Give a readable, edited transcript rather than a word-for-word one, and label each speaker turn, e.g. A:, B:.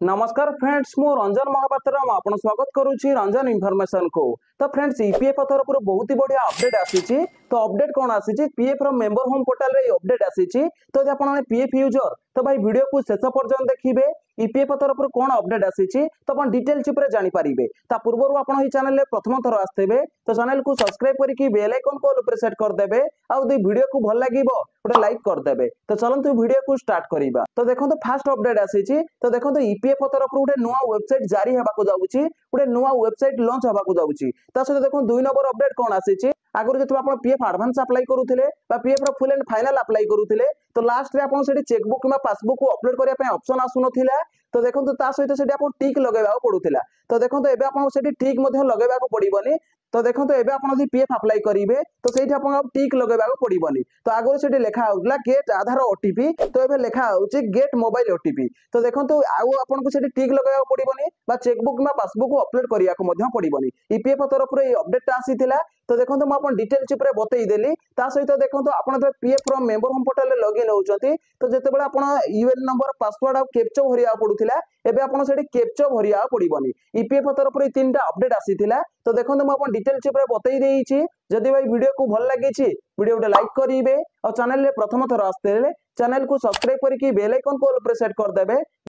A: नमस्कार फ्रेंड्स मु रंजन महापात्र आपन स्वागत करुच्ची रंजन इनफॉरमेशन को। तो फ्रेंड्स ईपीएफ तरफ बहुत ही बढ़िया अपडेट आसी। तो अपडेट कौन आसी पीएफ रो मेंबर होम पोर्टल रे अपडेट आसी। तो यदि आपण पीएफ यूजर तो भाई वीडियो को शेष पर्यंत देखिए ईपीएफ तरफ कौन अपडेट आसी तो अपन डिटेल चिप रे जानि पारिबे। ता पूर्व आपण ही चैनल रे प्रथम थर आस्तेबे तो चैनल को सब्सक्राइब करके बेल आइकन को ऑल पर सेट कर देबे। आ वीडियो को भल लागिवो गोटे लाइक कर देबे। तो चलंतु वीडियो को स्टार्ट करिबा। तो देखो फास्ट अपडेट आसी। तो देखो ईपीएफ तरफ गोटे नुआ वेबसाइट जारी होगा जाऊँगी, गोटे नुआ वेबसाइट लॉन्च होगा जाऊँगी। ता सहित देखो 2 नंबर अपडेट कौन आसी। आगुरी जो आप पीएफ एडवांस अप्लाई करुले पीएफ रो फुल एंड फाइनल अप्लाई करुले तो लास्ट रे आपन सेठी चेकबुक किबा पासबुक को अपलोड करिया पे ऑप्शन आसुनथिला। तो देखो ता सहित सेठी आपन टिक लगेबा पड़ुथिला। तो देखो एबे आपन सेठी टिक मध्ये लगेबा पड़िबनी। तो देखो एबे आपन यदि पीएफ अप्लाई करिवे तो सेठी आपन टिक लगेबा पड़िबनी। तो आगुरी सेठी लेखा होउला गेट आधार ओटीपी तो एबे लेखा होउची गेट मोबाइल ओटीपी। तो देखो आउ आपन को सेठी टिक लगेबा पड़िबनी बा चेकबुक किबा पासबुक को अपलोड करिया को मध्ये पड़िबनी। ईपीएफ तरफ रे अपडेट आसीथिला। तो देखो मु आपन डिटेल चिप रे बतई देली। ता सहित देखो आपन पीएफ रो मेंबर होम पोर्टल रे लॉगिन होउचंती। तो जेतेबेला आपन यूएन नंबर पासवर्ड आ कैप्चा भरिया पड़ुथिला एबे आपन सेठी कैप्चा भरिया पड़िबनी। ईपीएफ तरफ रे 3टा अपडेट आसीथिला। तो देखो मु आपन डिटेल चिप रे बतई देइची। जदि भाई वीडियो को भल लागिची वीडियो को लाइक करिवे और चैनल रे प्रथम थर आस्ते चैनल को सब्सक्राइब करके बेल आइकन को ऑल पर सेट कर देबे।